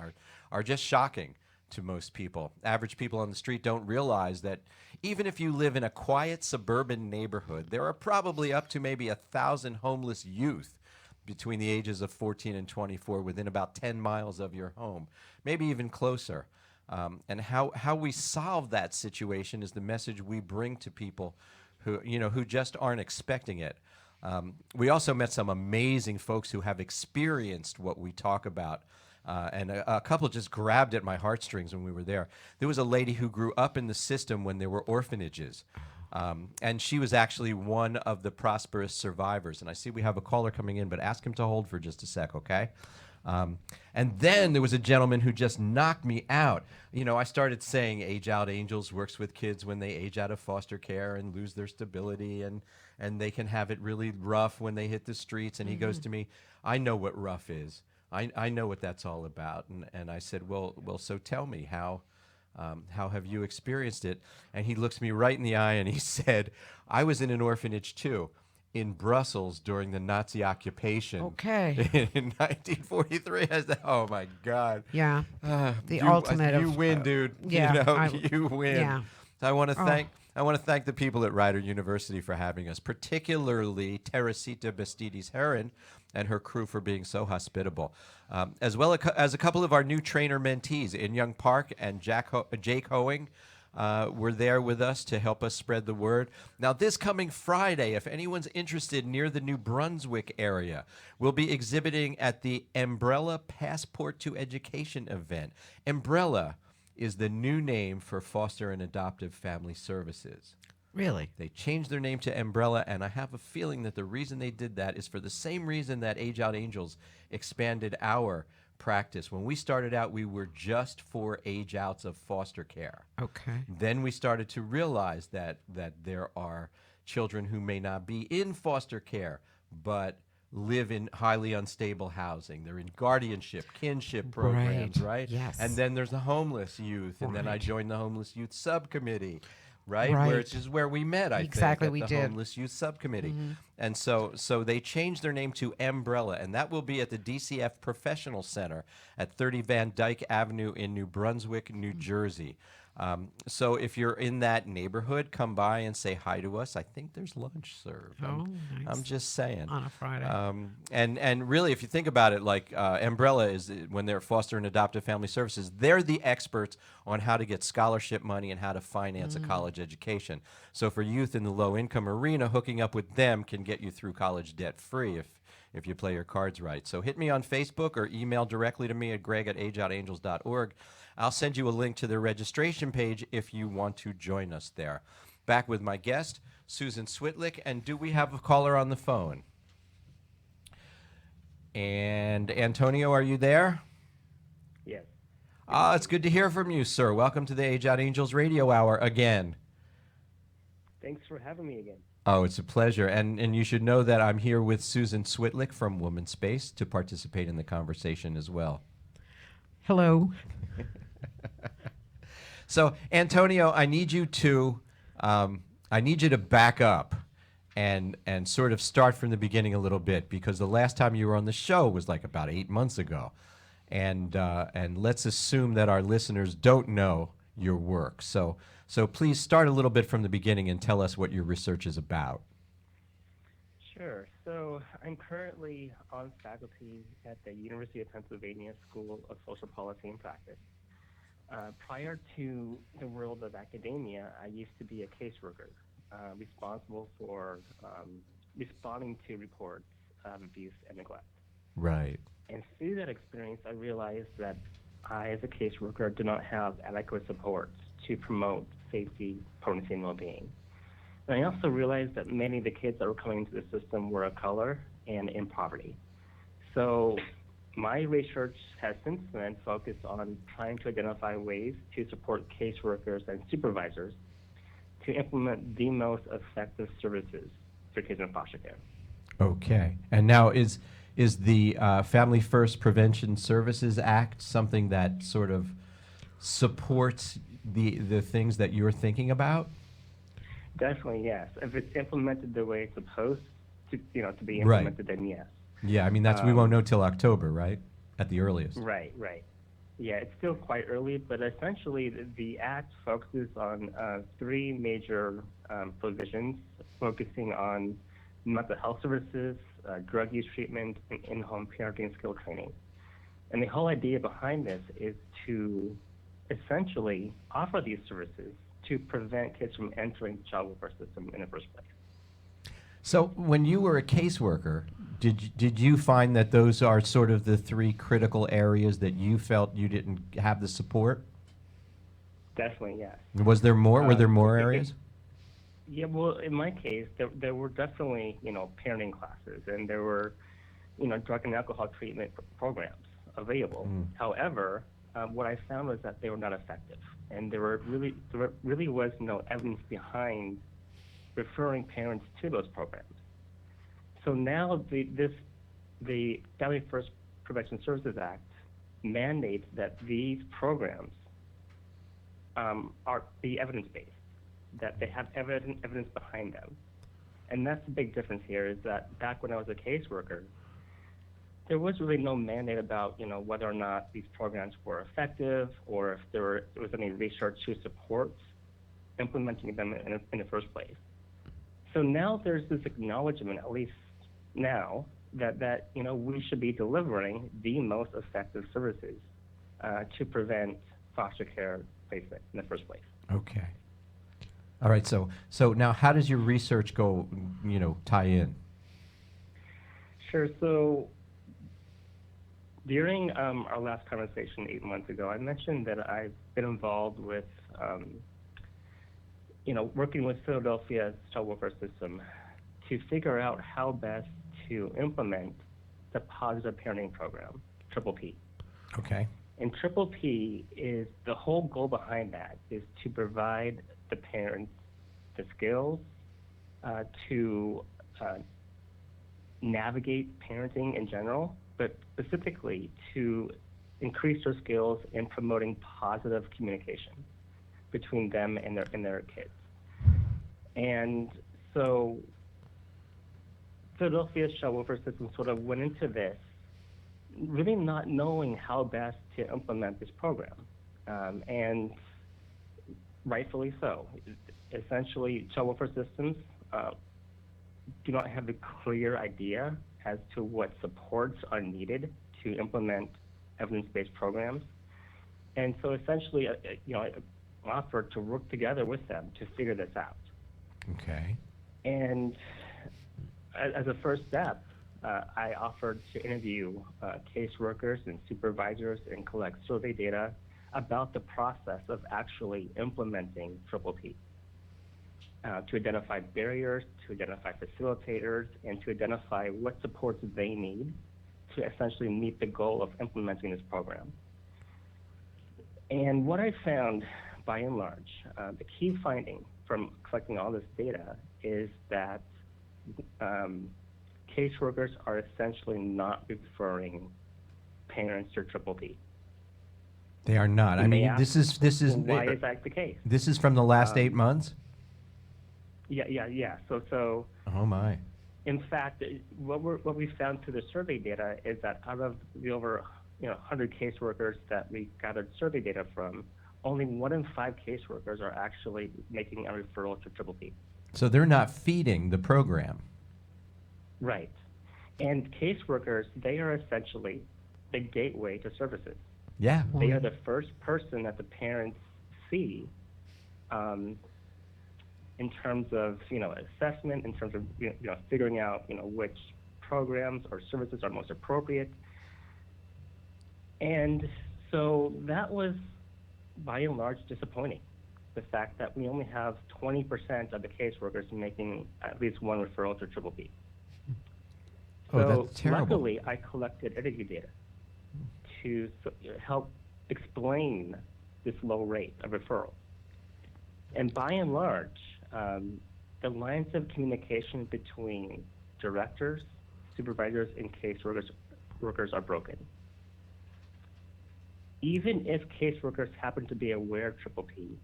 are just shocking to most people. Average people on the street don't realize that even if you live in a quiet suburban neighborhood, there are probably up to maybe 1,000 homeless youth between the ages of 14 and 24 within about 10 miles of your home, maybe even closer. And how we solve that situation is the message we bring to people who just aren't expecting it. We also met some amazing folks who have experienced what we talk about. And a couple just grabbed at my heartstrings when we were there. There was a lady who grew up in the system when there were orphanages. And she was actually one of the prosperous survivors. And I see we have a caller coming in, but ask him to hold for just a sec, okay? And then there was a gentleman who just knocked me out. I started saying Age Out Angels works with kids when they age out of foster care and lose their stability, and they can have it really rough when they hit the streets. And he goes to me, I know what rough is. I know what that's all about. And I said, well, so tell me, how have you experienced it? And he looks me right in the eye and he said, I was in an orphanage too, in Brussels during the Nazi occupation. Okay. In 1943. I said, oh my God. Yeah. The ultimate You of, win, dude. yeah, You win. yeah. So I want to thank the people at Rider University for having us, particularly Teresita Bastides Heron and her crew for being so hospitable, as well as a couple of our new trainer mentees, In Young Park and Jake Hoeing. Were there with us to help us spread the word. Now, this coming Friday, if anyone's interested near the New Brunswick area, we'll be exhibiting at the Umbrella Passport to Education event. Umbrella is the new name for foster and adoptive family services. Really? They changed their name to Umbrella, and I have a feeling that the reason they did that is for the same reason that Age Out Angels expanded our practice. When we started out, we were just for age outs of foster care. Okay. Then we started to realize that there are children who may not be in foster care, but live in highly unstable housing. They're in guardianship, kinship programs, right? Yes. And then there's the homeless youth, and then I Right. joined the homeless youth subcommittee. Right, Right. which is where we met. I Exactly, think, we at the did. Homeless Youth Subcommittee, and so they changed their name to Umbrella, and that will be at the DCF Professional Center at 30 Van Dyke Avenue in New Brunswick, New Jersey. So if you're in that neighborhood, come by and say hi to us. I think there's lunch served. Oh, I'm nice. just saying. On a Friday. And really, if you think about it, like Umbrella is when they're foster and adoptive family services, they're the experts on how to get scholarship money and how to finance a college education. So for youth in the low income arena, hooking up with them can get you through college debt free if you play your cards right. So hit me on Facebook or email directly to me at greg@ageoutangels.org. I'll send you a link to their registration page if you want to join us there. Back with my guest, Susan Switlick. And do we have a caller on the phone? And Antonio, are you there? Yes. It's good to hear from you, sir. Welcome to the Age Out Angels Radio Hour again. Thanks for having me again. Oh, it's a pleasure. And you should know that I'm here with Susan Switlick from Womanspace to participate in the conversation as well. Hello. So, Antonio, I need you to back up and sort of start from the beginning a little bit, because the last time you were on the show was like about 8 months ago, and let's assume that our listeners don't know your work. So please start a little bit from the beginning and tell us what your research is about. Sure. So I'm currently on faculty at the University of Pennsylvania School of Social Policy and Practice. Prior to the world of academia, I used to be a caseworker, responsible for responding to reports of abuse and neglect. Right. And through that experience, I realized that I, as a caseworker, do not have adequate supports to promote safety, potency, and well-being. And I also realized that many of the kids that were coming into the system were of color and in poverty. So my research has since then focused on trying to identify ways to support caseworkers and supervisors to implement the most effective services for kids in foster care. Okay. And now is the Family First Prevention Services Act something that sort of supports the things that you're thinking about? Definitely, yes. If it's implemented the way it's supposed to be implemented, then yes. Yeah, I mean, we won't know till October, right? At the earliest. Right. Yeah, it's still quite early, but essentially the Act focuses on three major provisions, focusing on mental health services, drug use treatment, and in-home parenting skill training. And the whole idea behind this is to essentially offer these services to prevent kids from entering the child welfare system in the first place. So when you were a caseworker, did you find that those are sort of the three critical areas that you felt you didn't have the support? Definitely, yes. Was there more? Were there more it- areas? Yeah, well, in my case, there were definitely, parenting classes, and there were, drug and alcohol treatment programs available. However, what I found was that they were not effective, and there really was no evidence behind referring parents to those programs. So now the Family First Prevention Services Act mandates that these programs be evidence-based, that they have evidence behind them. And that's the big difference here, is that back when I was a caseworker, there was really no mandate about, whether or not these programs were effective, or if there was any research to support implementing them in the first place. So now there's this acknowledgement, at least now, that we should be delivering the most effective services to prevent foster care placement in the first place. Okay. All right. So now, how does your research go? Tie in. Sure. So during our last conversation 8 months ago, I mentioned that I've been involved with, working with Philadelphia's child welfare system to figure out how best to implement the positive parenting program, Triple P. Okay. And Triple P is, the whole goal behind that is to provide the parents the skills to navigate parenting in general, but specifically to increase their skills in promoting positive communication between them and their kids. And so Philadelphia's child welfare system sort of went into this really not knowing how best to implement this program, and rightfully so. Essentially, child welfare systems do not have a clear idea as to what supports are needed to implement evidence-based programs. And so essentially, I offered to work together with them to figure this out. Okay. And as a first step, I offered to interview caseworkers and supervisors and collect survey data about the process of actually implementing Triple P, to identify barriers, to identify facilitators, and to identify what supports they need to essentially meet the goal of implementing this program. And what I found, by and large, the key finding from collecting all this data is that caseworkers are essentially not referring parents to Triple P. They are not. I mean, this is Well, why is that the case? This is from the last 8 months. Yeah. So. Oh my. In fact, what we found through the survey data is that out of the over 100 caseworkers that we gathered survey data from, only 1 in 5 caseworkers are actually making a referral to Triple P. So they're not feeding the program. Right. And caseworkers, they are essentially the gateway to services. Yeah. They are the first person that the parents see in terms of assessment, in terms of figuring out which programs or services are most appropriate. And so that was by and large disappointing, the fact that we only have 20% of the caseworkers making at least one referral to Triple P. Oh, So that's terrible. luckily, I collected interview data to help explain this low rate of referral. And by and large, the lines of communication between directors, supervisors, and caseworkers are broken. Even if caseworkers happen to be aware of Triple P,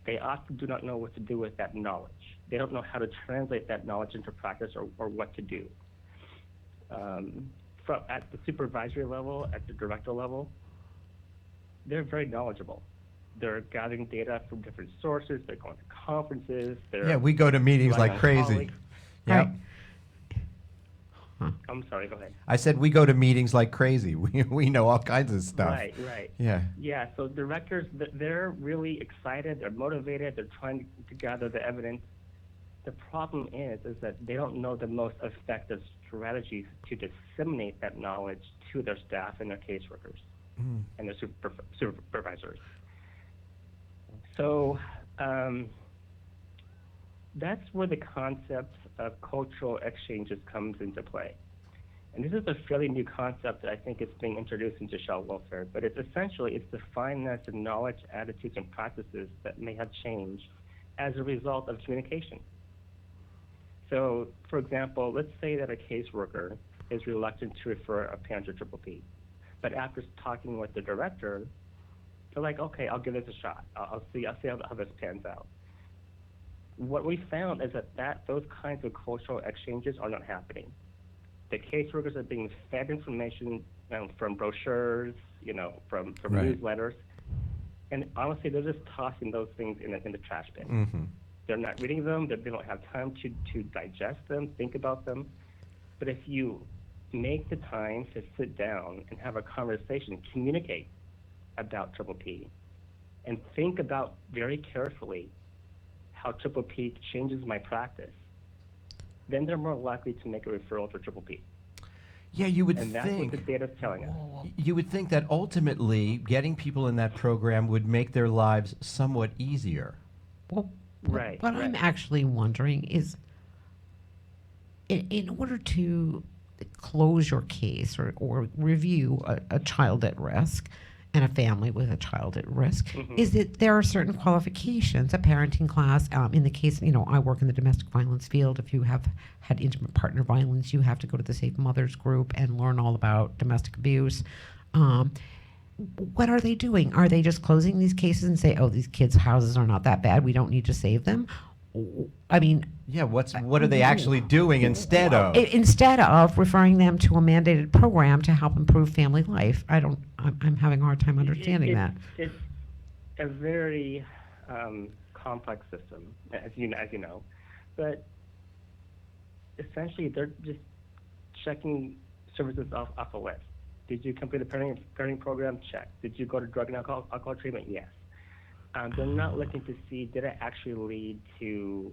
they often do not know what to do with that knowledge. They don't know how to translate that knowledge into practice or what to do. At the supervisory level, at the director level, they're very knowledgeable. They're gathering data from different sources. They're going to conferences. Yeah, we go to meetings like crazy. colleagues. Yep. Right. I'm sorry, go ahead. I said we go to meetings like crazy. We know all kinds of stuff. Right. Yeah. Yeah, so directors, they're really excited, they're motivated, they're trying to gather the evidence. The problem is that they don't know the most effective strategies to disseminate that knowledge to their staff and their caseworkers and their supervisors. So that's where the concept of cultural exchanges comes into play. And this is a fairly new concept that I think is being introduced into child welfare, but it's defined as the knowledge, attitudes, and practices that may have changed as a result of communication. So, for example, let's say that a caseworker is reluctant to refer a parent to Triple P, but after talking with the director, they're like, okay, I'll give this a shot. I'll see how this pans out. What we found is that those kinds of cultural exchanges are not happening. The caseworkers are being fed information from brochures, from newsletters, and honestly, they're just tossing those things in the trash bin. Mm-hmm. They're not reading them. They don't have time to digest them, think about them. But if you make the time to sit down and have a conversation, communicate about Triple P, and think about very carefully how Triple P changes my practice, then they're more likely to make a referral for Triple P. Yeah, you would And think. that's what the data's telling us. You would think that ultimately getting people in that program would make their lives somewhat easier. Well, Right. what I'm actually wondering is, in order to close your case or review a child at risk and a family with a child at risk, is that there are certain qualifications, a parenting class. In the case, I work in the domestic violence field. If you have had intimate partner violence, you have to go to the Safe Mothers group and learn all about domestic abuse. What are they doing? Are they just closing these cases and say, oh, these kids' houses are not that bad, we don't need to save them? I mean, Yeah, what are they actually doing instead of? instead of referring them to a mandated program to help improve family life? I'm having a hard time understanding that. It's a very complex system, as you know, but essentially they're just checking services off a list. Did you complete a parenting program? Check. Did you go to drug and alcohol treatment? Yes. They're not looking to see, did it actually lead to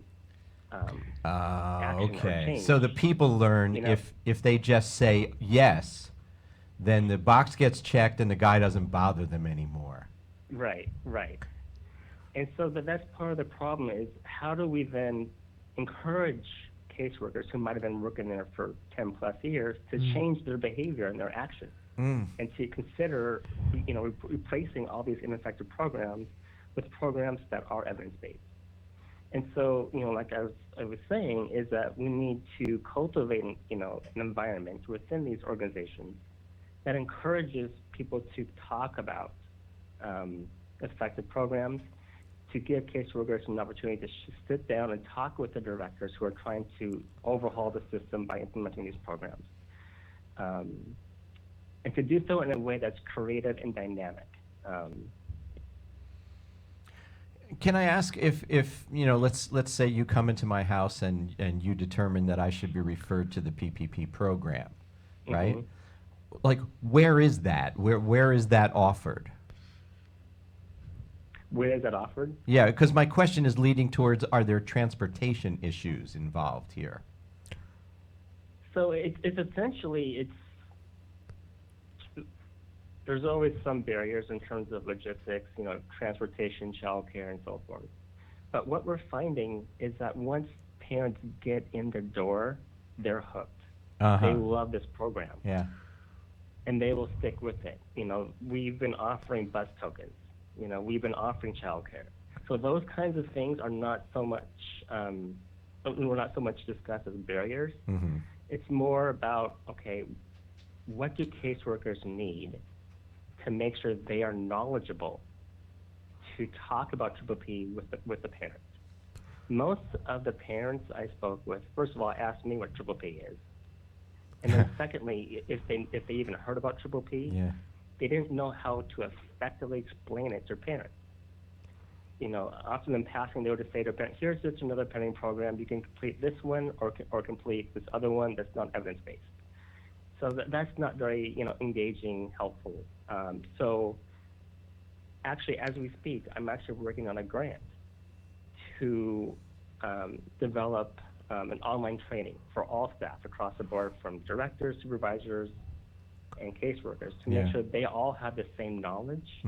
action or Okay. change? So the people learn if they just say yes, then the box gets checked and the guy doesn't bother them anymore. Right. And so that's part of the problem is how do we then encourage caseworkers who might have been working there for 10 plus years to change their behavior and their actions and to consider, replacing all these ineffective programs with programs that are evidence-based. And so, like I was saying, is that we need to cultivate, an environment within these organizations that encourages people to talk about effective programs, to give caseworkers an opportunity to sit down and talk with the directors who are trying to overhaul the system by implementing these programs. And to do so in a way that's creative and dynamic. Can I ask if let's say you come into my house and you determine that I should be referred to the PPP program, right? Like, where is that? Where is that offered? Where is that offered? Yeah, because my question is leading towards, are there transportation issues involved here? So it's essentially, there's always some barriers in terms of logistics, transportation, childcare, and so forth. But what we're finding is that once parents get in the door, they're hooked. They love this program. Yeah. And they will stick with it. We've been offering bus tokens. We've been offering childcare. So those kinds of things are not so much, we're not so much discussed as barriers. It's more about, okay, what do caseworkers need to make sure they are knowledgeable to talk about Triple P with the parents? Most of the parents I spoke with, first of all, asked me what Triple P is. And then secondly, if they even heard about Triple P, they didn't know how to effectively explain it to their parents. Often in passing, they would just say to a parent, here's just another parenting program. You can complete this one or complete this other one that's not evidence-based. So that's not very, engaging, helpful. So actually, as we speak, I'm actually working on a grant to develop an online training for all staff across the board, from directors, supervisors, and caseworkers, to make sure they all have the same knowledge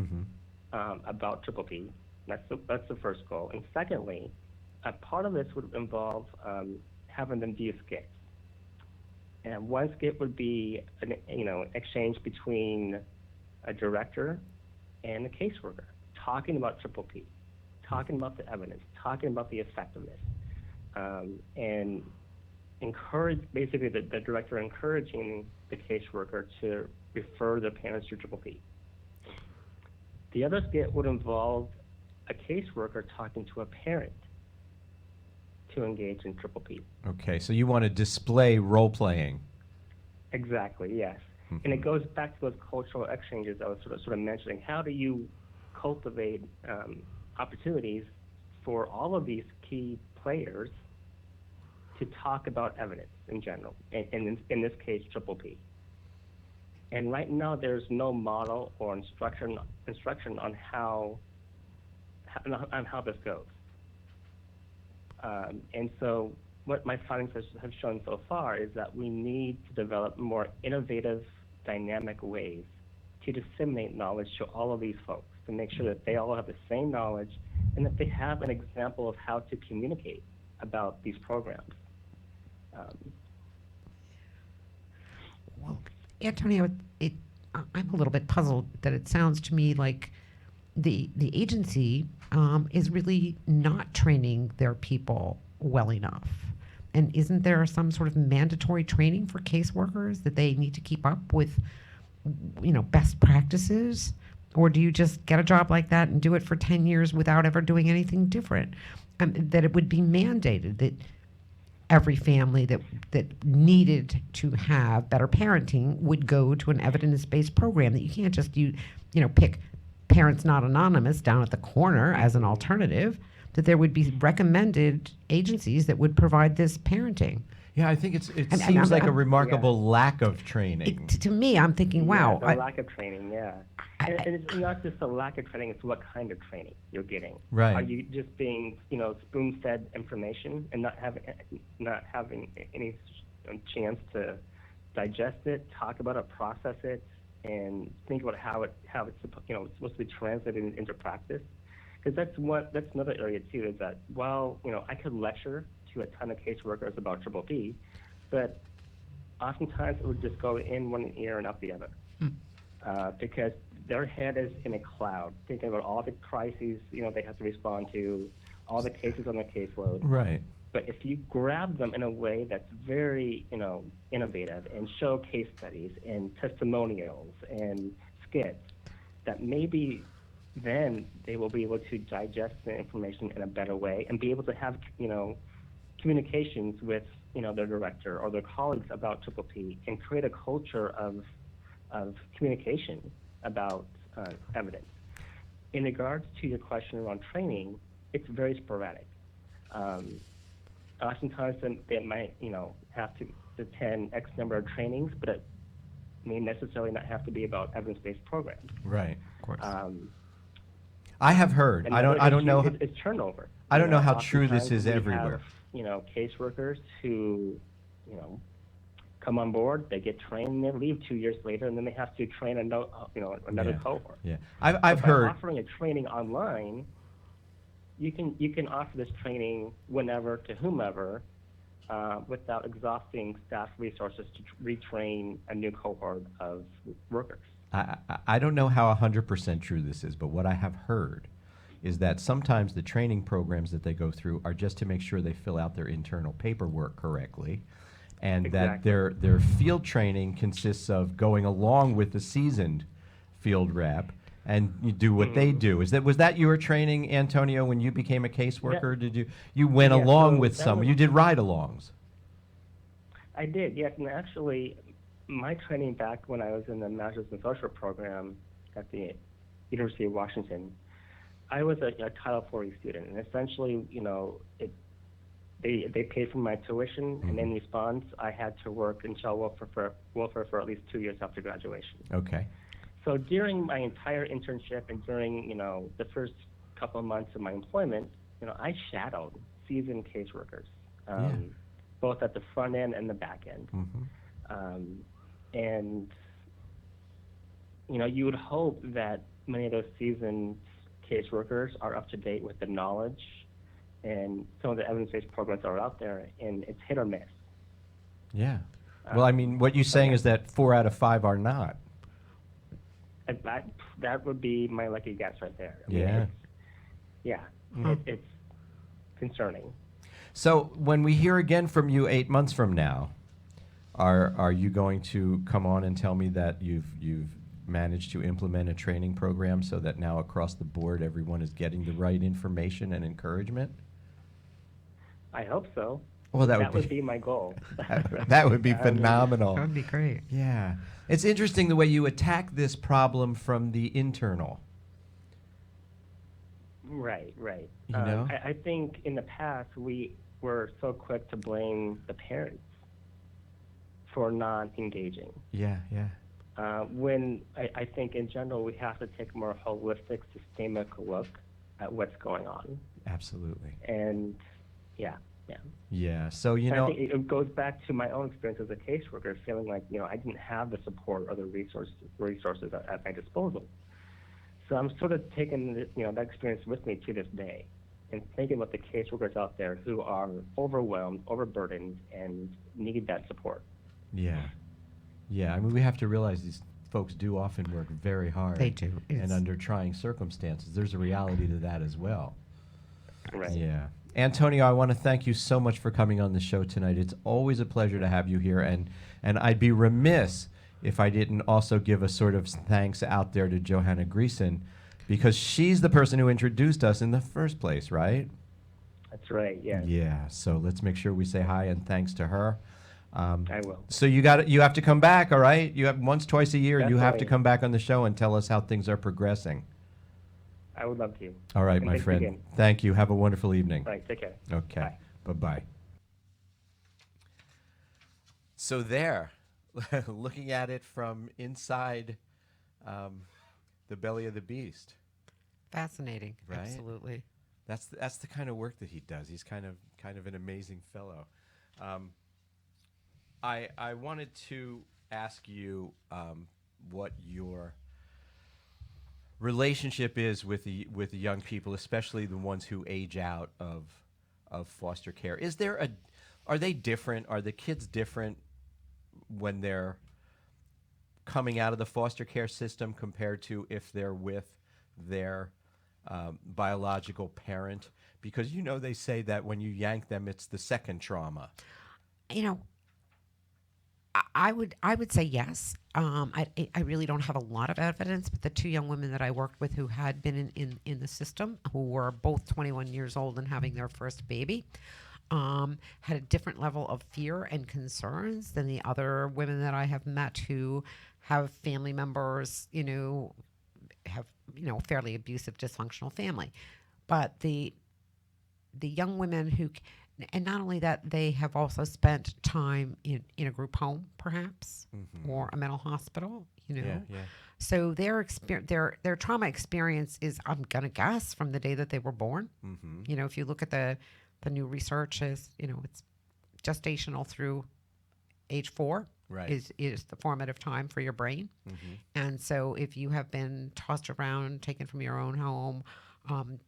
about Triple P. That's the first goal. And secondly, a part of this would involve having them view skits. And one skit would be an exchange between a director and a caseworker, talking about Triple P, talking about the evidence, talking about the effectiveness, and basically the director encouraging the caseworker to refer the parents to Triple P. The other skit would involve a caseworker talking to a parent to engage in Triple P. Okay, so you want to display role playing. Exactly, yes. And it goes back to those cultural exchanges I was sort of mentioning. How do you cultivate opportunities for all of these key players to talk about evidence in general, and in this case, Triple P? And right now, there's no model or instruction on how this goes. And so what my findings have shown so far is that we need to develop more innovative, dynamic ways to disseminate knowledge to all of these folks, to make sure that they all have the same knowledge and that they have an example of how to communicate about these programs. Well, Antonio, I'm a little bit puzzled that it sounds to me like the agency is really not training their people well enough. And isn't there some sort of mandatory training for caseworkers that they need to keep up with, best practices? Or do you just get a job like that and do it for 10 years without ever doing anything different? That it would be mandated that every family that needed to have better parenting would go to an evidence-based program, that you can't just pick Parents Not Anonymous down at the corner as an alternative, that there would be recommended agencies that would provide this parenting. Yeah, I think it seems like a remarkable Yeah. lack of training. To me, I'm thinking, wow. Yeah, the lack of training, yeah. And it's not just a lack of training, it's what kind of training you're getting. Right. Are you just being, spoon-fed information and not having any chance to digest it, talk about it, process it, and think about how it's supposed to be translated into practice? Because that's another area too, is that while I could lecture to a ton of caseworkers about Triple P, but oftentimes it would just go in one ear and out the other, because their head is in a cloud, thinking about all the crises they have to respond to, all the cases on the caseload. Right. But if you grab them in a way that's very innovative and show case studies and testimonials and skits, that maybe then they will be able to digest the information in a better way and be able to have communications with their director or their colleagues about Triple P, and create a culture of communication about evidence. In regards to your question around training, it's very sporadic. Oftentimes they might have to attend X number of trainings, but it may necessarily not have to be about evidence-based programs. Right. Of course. I have heard. I don't know. It's turnover. I don't know how true this is we everywhere. Have, caseworkers who, come on board, they get trained, and they leave 2 years later, and then they have to train another cohort. Yeah, I've heard. By offering a training online, you can offer this training whenever to whomever, without exhausting staff resources to retrain a new cohort of workers. I don't know how 100% true this is, but what I have heard is that sometimes the training programs that they go through are just to make sure they fill out their internal paperwork correctly, and Exactly. that their field training consists of going along with the seasoned field rep and you do what they do. Was that your training, Antonio, when you became a caseworker? Yeah. Did you went Yeah, along so with that some? was- You did ride-alongs. I did, yes. And actually, my training back when I was in the Master's in Social program at the University of Washington, I was a Title 40 student, and essentially, They paid for my tuition, and in response, I had to work in child welfare for at least 2 years after graduation. Okay. So during my entire internship and during, the first couple of months of my employment, I shadowed seasoned caseworkers, both at the front end and the back end. And, you would hope that many of those seasoned caseworkers are up to date with the knowledge and some of the evidence-based programs that are out there, and it's hit or miss. Yeah. Well, I mean, what you're saying is that 4 out of 5 are not. That would be my lucky guess right there. I mean, it's concerning. So when we hear again from you 8 months from now, are you going to come on and tell me that you've managed to implement a training program so that now across the board everyone is getting the right information and encouragement? I hope so. Well, that would be my goal. That would be phenomenal. That would be great. Yeah. It's interesting the way you attack this problem from the internal. Right. You know? I think in the past we were so quick to blame the parents for not engaging. Yeah. When I think in general we have to take a more holistic, systemic look at what's going on. Absolutely. And Yeah. So, I think it goes back to my own experience as a caseworker, feeling like, I didn't have the support or the resources at my disposal. So I'm sort of taking, that experience with me to this day and thinking about the caseworkers out there who are overwhelmed, overburdened, and need that support. Yeah. I mean, we have to realize these folks do often work very hard. They do. And under trying circumstances. There's a reality to that as well. Right. Yeah. Antonio, I want to thank you so much for coming on the show tonight. It's always a pleasure to have you here, and I'd be remiss if I didn't also give a sort of thanks out there to Johanna Greason, because she's the person who introduced us in the first place, right? That's right, yeah. Yeah, so let's make sure we say hi and thanks to her. I will. So you have to come back, all right? You have once, twice a year, you have to Definitely. come back on the show and tell us how things are progressing. I would love to. All right, And my thanks friend. again. Thank you. Have a wonderful evening. All right, take care. Okay. Bye. Bye-bye. So there, looking at it from inside the belly of the beast. Fascinating. Right? Absolutely. That's the kind of work that he does. He's kind of an amazing fellow. I wanted to ask you what your relationship is with the young people, especially the ones who age out of foster care. Are they different? Are the kids different when they're coming out of the foster care system compared to if they're with their biological parent? Because they say that when you yank them, it's the second trauma. I would say yes. I really don't have a lot of evidence, but the 2 young women that I worked with who had been in the system, who were both 21 years old and having their first baby, had a different level of fear and concerns than the other women that I have met who have family members, have fairly abusive, dysfunctional family. But the young women who, and not only that, they have also spent time in a group home, perhaps, or a mental hospital. Yeah. So their trauma experience is, I'm gonna guess, from the day that they were born. If you look at the new research, is it's gestational through age 4. Right. Is the formative time for your brain. And so if you have been tossed around, taken from your own home,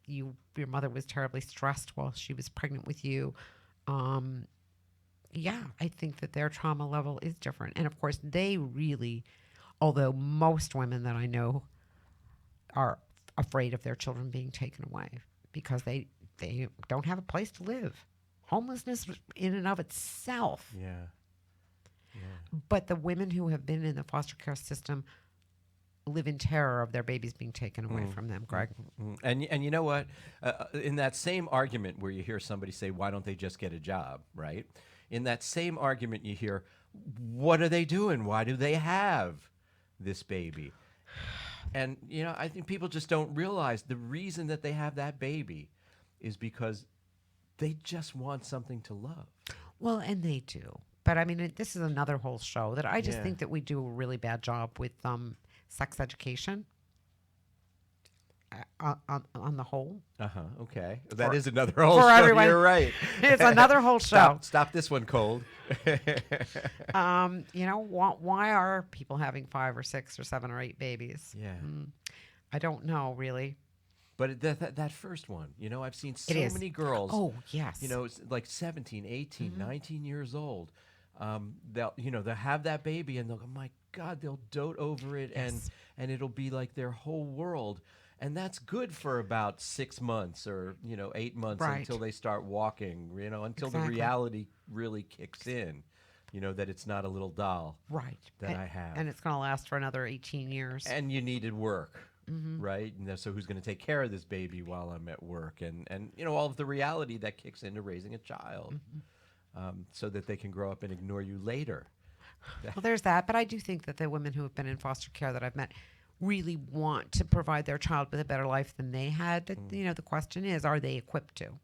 your mother was terribly stressed while she was pregnant with you, I think that their trauma level is different. And of course, they really, although most women that I know are afraid of their children being taken away because they don't have a place to live. Homelessness in and of itself. Yeah. But the women who have been in the foster care system live in terror of their babies being taken away from them, Greg. And you know what? In that same argument where you hear somebody say, why don't they just get a job, right? In that same argument you hear, what are they doing? Why do they have this baby? And, I think people just don't realize the reason that they have that baby is because they just want something to love. Well, and they do. But I mean, this is another whole show that I just Yeah. think that we do a really bad job with sex education on the whole. Okay. That is another whole for show. everyone. You're right. It's another whole show. Stop this one cold. You know, why are people having 5 or 6 or 7 or 8 babies? Yeah. I don't know, really. But that first one, you know, I've seen so is. many girls. Oh, yes. You know, it's like 17, 18, 19 years old. They'll have that baby and they'll go, my God, they'll dote over it Yes. and it'll be like their whole world. And that's good for about 6 months or, 8 months Right. until they start walking, until the Exactly. reality really kicks in, that it's not a little doll Right. that I have. And it's going to last for another 18 years. And you needed work, right? And so who's going to take care of this baby while I'm at work? And all of the reality that kicks into raising a child so that they can grow up and ignore you later. Well, there's that. But I do think that the women who have been in foster care that I've met really want to provide their child with a better life than they had. But, the question is, are they equipped to?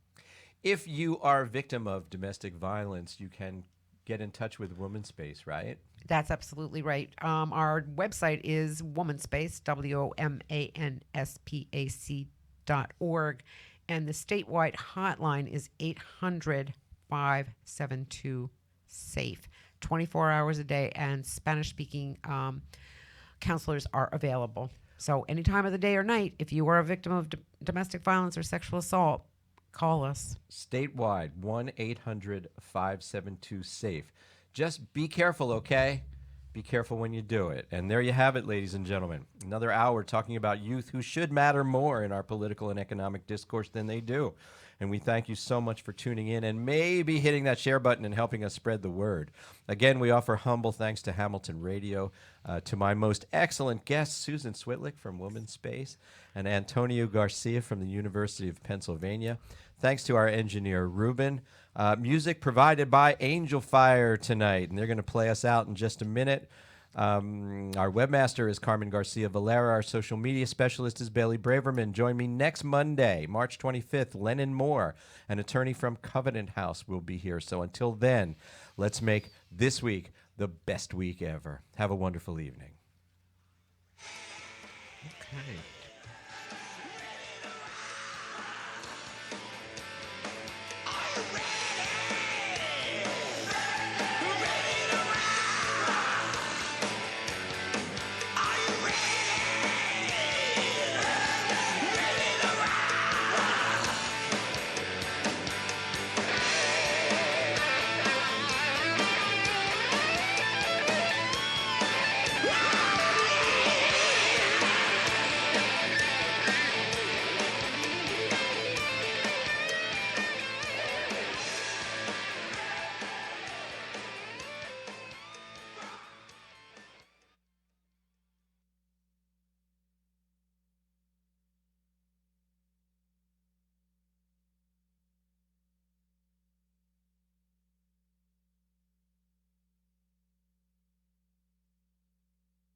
If you are a victim of domestic violence, you can get in touch with Womanspace, right? That's absolutely right. Our website is Womanspace, WOMANSPAC.org. And the statewide hotline is 800-572-SAFE, 24 hours a day. And Spanish-speaking counselors are available. So any time of the day or night, if you are a victim of domestic violence or sexual assault, call us. Statewide, 1-800-572-SAFE. Just be careful, okay? Be careful when you do it. And there you have it, ladies and gentlemen. Another hour talking about youth who should matter more in our political and economic discourse than they do. And we thank you so much for tuning in and maybe hitting that share button and helping us spread the word. Again, we offer humble thanks to Hamilton Radio, to my most excellent guests, Susan Switlick from Womanspace and Antonio Garcia from the University of Pennsylvania. Thanks to our engineer, Ruben. Music provided by Angel Fire tonight, and they're going to play us out in just a minute. Our webmaster is Carmen Garcia Valera. Our social media specialist is Bailey Braverman. Join me next Monday, March 25th. Lennon Moore, an attorney from Covenant House, will be here. So until then, let's make this week the best week ever. Have a wonderful evening. Okay.